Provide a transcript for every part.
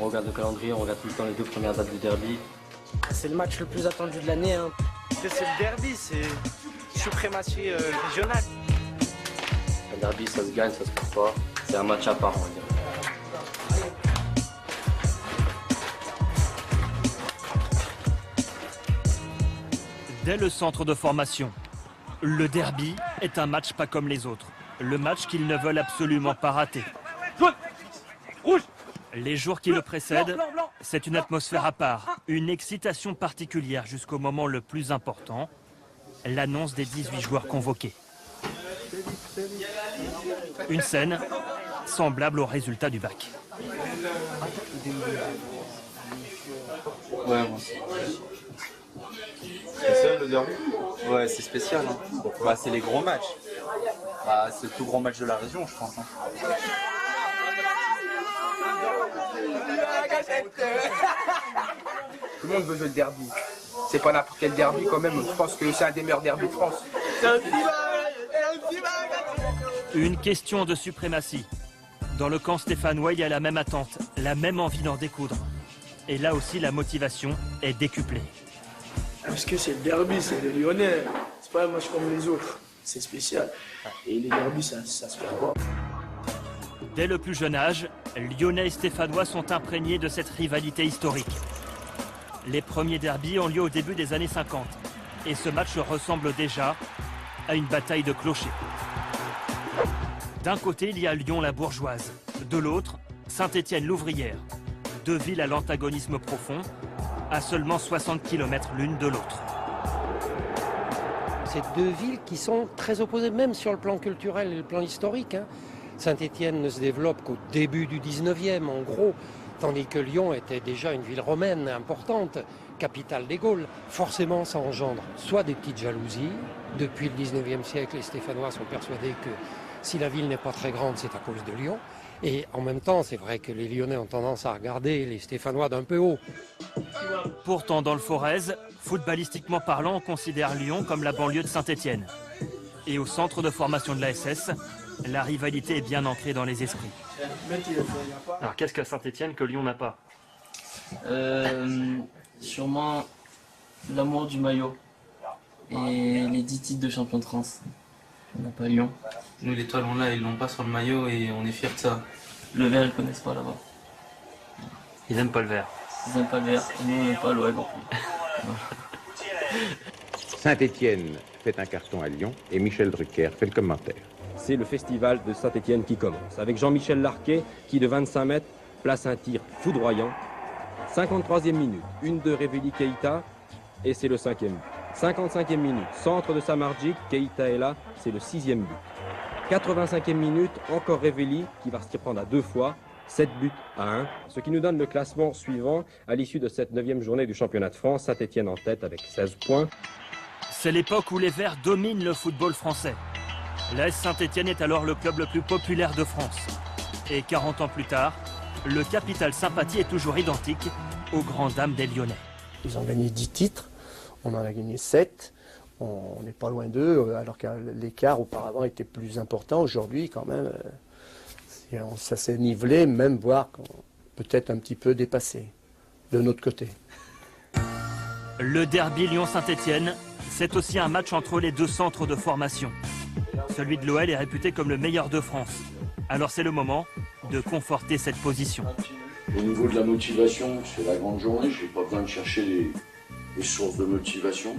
On regarde le calendrier, on regarde tout le temps les 2 premières dates du derby. C'est le match le plus attendu de l'année. Hein. C'est le derby, c'est suprématie régionale. Un derby, ça se gagne, ça se perd pas. C'est un match à part, on va dire. Dès le centre de formation, le derby est un match pas comme les autres. Le match qu'ils ne veulent absolument pas rater. Les jours qui le précèdent, c'est une atmosphère à part, une excitation particulière jusqu'au moment le plus important, l'annonce des 18 joueurs convoqués. Une scène semblable au résultat du bac. Ouais, moi. Spécial le derby? Ouais, c'est spécial. Hein. Bah, c'est les gros matchs. Bah, c'est le plus grand match de la région, je pense. Hein. Tout le monde veut jouer le derby. C'est pas n'importe quel derby quand même. Je pense que c'est un des meilleurs derbys de France. Une question de suprématie. Dans le camp stéphanois, il y a la même attente, la même envie d'en découdre. Et là aussi, la motivation est décuplée. Parce que c'est le derby, c'est les Lyonnais. C'est pas un match comme les autres. C'est spécial. Et les derbys, ça se perd pas. Dès le plus jeune âge, Lyonnais et Stéphanois sont imprégnés de cette rivalité historique. Les premiers derbys ont lieu au début des années 50. Et ce match ressemble déjà à une bataille de clochers. D'un côté, il y a Lyon la bourgeoise. De l'autre, Saint-Étienne l'ouvrière. 2 villes à l'antagonisme profond, à seulement 60 km l'une de l'autre. C'est 2 villes qui sont très opposées, même sur le plan culturel et le plan historique. Hein. Saint-Étienne ne se développe qu'au début du 19e, en gros, tandis que Lyon était déjà une ville romaine importante, capitale des Gaules. Forcément, ça engendre soit des petites jalousies. Depuis le 19e siècle, les Stéphanois sont persuadés que si la ville n'est pas très grande, c'est à cause de Lyon. Et en même temps, c'est vrai que les Lyonnais ont tendance à regarder les Stéphanois d'un peu haut. Pourtant, dans le Forez, footballistiquement parlant, on considère Lyon comme la banlieue de Saint-Étienne. Et au centre de formation de l'ASS, la rivalité est bien ancrée dans les esprits. Alors qu'est-ce qu'a Saint-Étienne que Lyon n'a pas? Sûrement l'amour du maillot et les 10 titres de champion de France. On n'a pas Lyon. Nous, l'étoile, on l'a, ils l'ont pas sur le maillot et on est fiers de ça. Le vert, ils connaissent pas là-bas. Ils n'aiment pas le vert. Ils n'aiment pas le vert, et nous, on n'aime pas l'OL non plus. Saint-Étienne fait un carton à Lyon et Michel Drucker fait le commentaire. C'est le festival de Saint-Étienne qui commence, avec Jean-Michel Larquet qui, de 25 mètres, place un tir foudroyant. 53e minute, 1-2 Révéli Keïta, et c'est le 5e but. 55e minute, centre de Samardzic, Keïta est là, c'est le 6e but. 85e minute, encore Révéli, qui va se reprendre à 2 fois, 7 buts à 1, ce qui nous donne le classement suivant à l'issue de cette 9e journée du championnat de France. Saint-Étienne en tête avec 16 points. C'est l'époque où les Verts dominent le football français. L'AS Saint-Étienne est alors le club le plus populaire de France. Et 40 ans plus tard, le capital sympathie est toujours identique aux grandes dames des Lyonnais. Ils ont gagné 10 titres, on en a gagné 7. On n'est pas loin d'eux, alors que l'écart auparavant était plus important. Aujourd'hui, quand même, ça s'est nivelé, même voire peut-être un petit peu dépassé de notre côté. Le derby Lyon-Saint-Étienne, c'est aussi un match entre les 2 centres de formation. Celui de l'OL est réputé comme le meilleur de France. Alors c'est le moment de conforter cette position. Au niveau de la motivation, c'est la grande journée, je n'ai pas besoin de chercher les sources de motivation.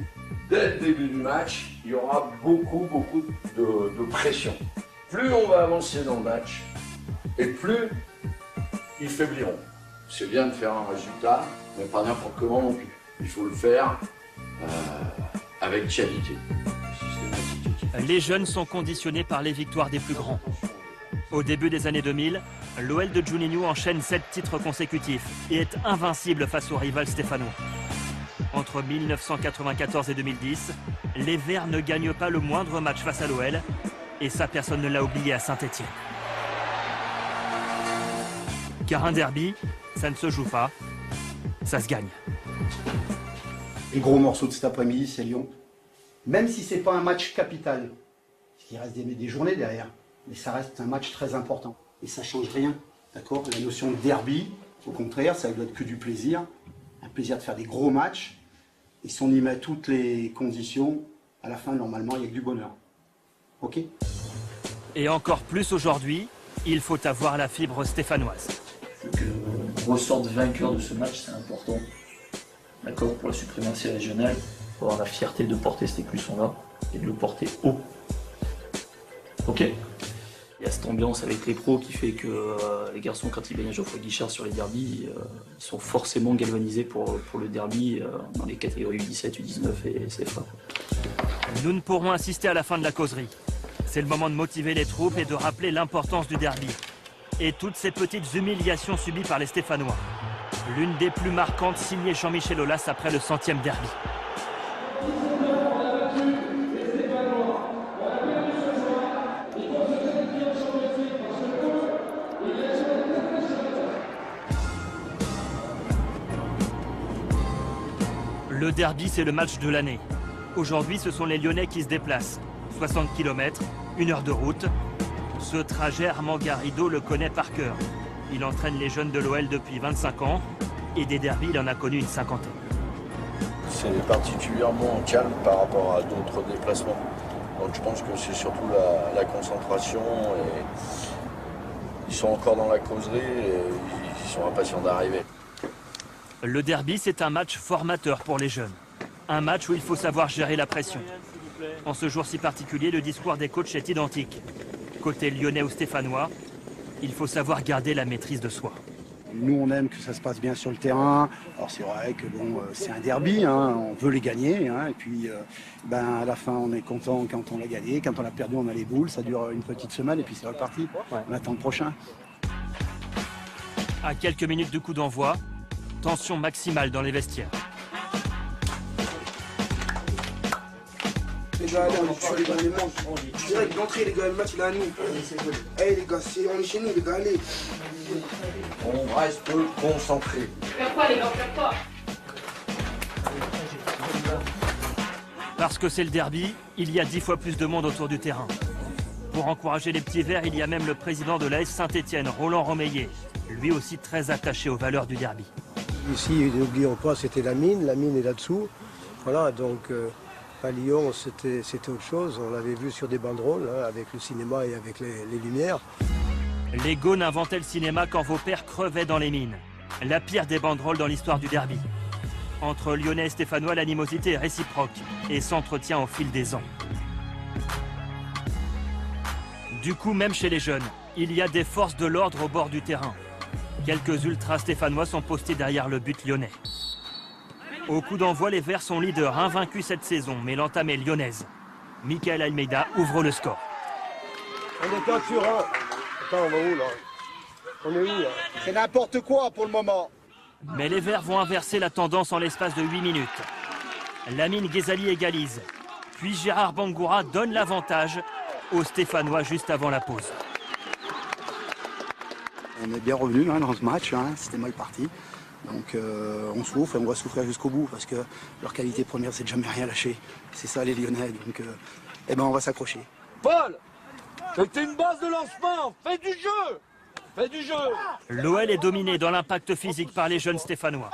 Dès le début du match, il y aura beaucoup de pression. Plus on va avancer dans le match, et plus ils faibliront. C'est bien de faire un résultat, mais pas n'importe comment non plus. Il faut le faire avec qualité. Les jeunes sont conditionnés par les victoires des plus grands. Au début des années 2000, l'OL de Juninho enchaîne 7 titres consécutifs et est invincible face aux rivales stéphanois. Entre 1994 et 2010, les Verts ne gagnent pas le moindre match face à l'OL et ça, personne ne l'a oublié à Saint-Étienne. Car un derby, ça ne se joue pas, ça se gagne. Les gros morceaux de cet après-midi, c'est Lyon. Même si ce n'est pas un match capital, il reste des journées derrière, mais ça reste un match très important. Et ça ne change rien, d'accord? La notion de derby, Au contraire, ça doit être que du plaisir. Un plaisir de faire des gros matchs. Et si on y met toutes les conditions, à la fin, normalement, il n'y a que du bonheur. Ok? Et encore plus aujourd'hui, il faut avoir la fibre stéphanoise. Qu'on ressorte vainqueur de ce match, c'est important. D'accord, pour la suprématie régionale, pour avoir la fierté de porter cet écusson-là et de le porter haut. Ok? Il y a cette ambiance avec les pros qui fait que les garçons, quand ils gagnent à Geoffroy Guichard sur les derbies, ils sont forcément galvanisés pour le derby dans les catégories U17, U19 et CFA. Nous ne pourrons assister à la fin de la causerie. C'est le moment de motiver les troupes et de rappeler l'importance du derby. Et toutes ces petites humiliations subies par les Stéphanois. L'une des plus marquantes signée Jean-Michel Aulas après le 100e derby. Le derby, c'est le match de l'année. Aujourd'hui, ce sont les Lyonnais qui se déplacent. 60 km, 1 heure de route. Ce trajet, Armand Garrido le connaît par cœur. Il entraîne les jeunes de l'OL depuis 25 ans et des derbys, il en a connu une cinquantaine. C'est particulièrement calme par rapport à d'autres déplacements. Donc je pense que c'est surtout la concentration. Et ils sont encore dans la causerie et ils sont impatients d'arriver. Le derby, c'est un match formateur pour les jeunes. Un match où il faut savoir gérer la pression. En ce jour si particulier, le discours des coachs est identique. Côté lyonnais ou stéphanois, il faut savoir garder la maîtrise de soi. Nous, on aime que ça se passe bien sur le terrain. Alors c'est vrai que bon, c'est un derby, hein, on veut les gagner. Hein, et puis à la fin, on est content quand on l'a gagné. Quand on l'a perdu, on a les boules. Ça dure une petite semaine et puis c'est reparti. On attend le prochain. À quelques minutes du coup d'envoi, tension maximale dans les vestiaires. Les gars, allez, on tue les gars, les manques. Direct d'entrée, les gars, le match il est à nous. Allez, les gars, on est chez nous, les gars, allez. On reste concentré. Faire quoi, les gars, faire quoi? Parce que c'est le derby, il y a 10 fois plus de monde autour du terrain. Pour encourager les petits verts, il y a même le président de l'AS Saint-Étienne, Roland Romeillet, lui aussi très attaché aux valeurs du derby. Ici, n'oublions pas, c'était la mine est là-dessous. Voilà, donc à Lyon, c'était autre chose. On l'avait vu sur des banderoles, hein, avec le cinéma et avec les lumières. Les Gaunes inventaient le cinéma quand vos pères crevaient dans les mines. La pire des banderoles dans l'histoire du derby. Entre Lyonnais et Stéphanois, l'animosité est réciproque et s'entretient au fil des ans. Du coup, même chez les jeunes, il y a des forces de l'ordre au bord du terrain. Quelques ultras stéphanois sont postés derrière le but lyonnais. Au coup d'envoi, les Verts sont leaders, invaincus cette saison, mais l'entame est lyonnaise. Michael Almeida ouvre le score. On est en sur un. Attends, on va où là? On est où là? C'est n'importe quoi pour le moment. Mais les Verts vont inverser la tendance en l'espace de 8 minutes. Lamine Ghezali égalise. Puis Gérard Bangoura donne l'avantage aux Stéphanois juste avant la pause. On est bien revenu dans ce match, hein, c'était mal parti. Donc on souffre et on va souffrir jusqu'au bout parce que leur qualité première, c'est de jamais rien lâcher. C'est ça les Lyonnais, donc on va s'accrocher. Paul, c'était une base de lancement, fais du jeu! Fais du jeu! L'OL est dominé dans l'impact physique par les jeunes Stéphanois.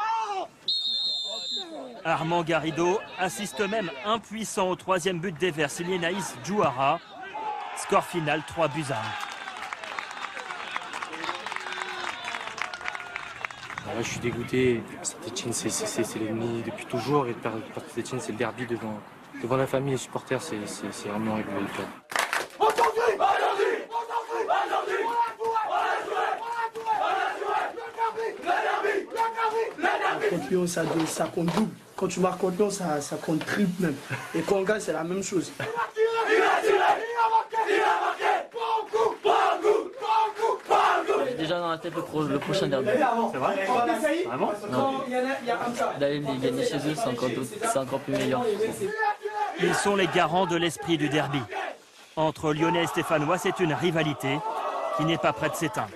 Armand Garrido assiste même impuissant au 3e but des Verts, signé Naïs Djouara. Score final 3 buts à 1. Là, je suis dégoûté. Saint-Étienne, c'est l'ennemi depuis toujours. Et perdre Saint-Étienne, c'est le derby devant la famille et les supporters. C'est vraiment rigolo de perdre. Contre Lyon, ça compte double. Quand tu marques contre Lyon, ça compte triple même. Et quand on gagne, c'est la même chose. J'ai déjà dans la tête le prochain derby. C'est vrai? Vraiment? Non. D'aller les gagner chez eux, c'est encore plus meilleur. Ils sont les garants de l'esprit du derby. Entre Lyonnais et Stéphanois, c'est une rivalité qui n'est pas prête de s'éteindre.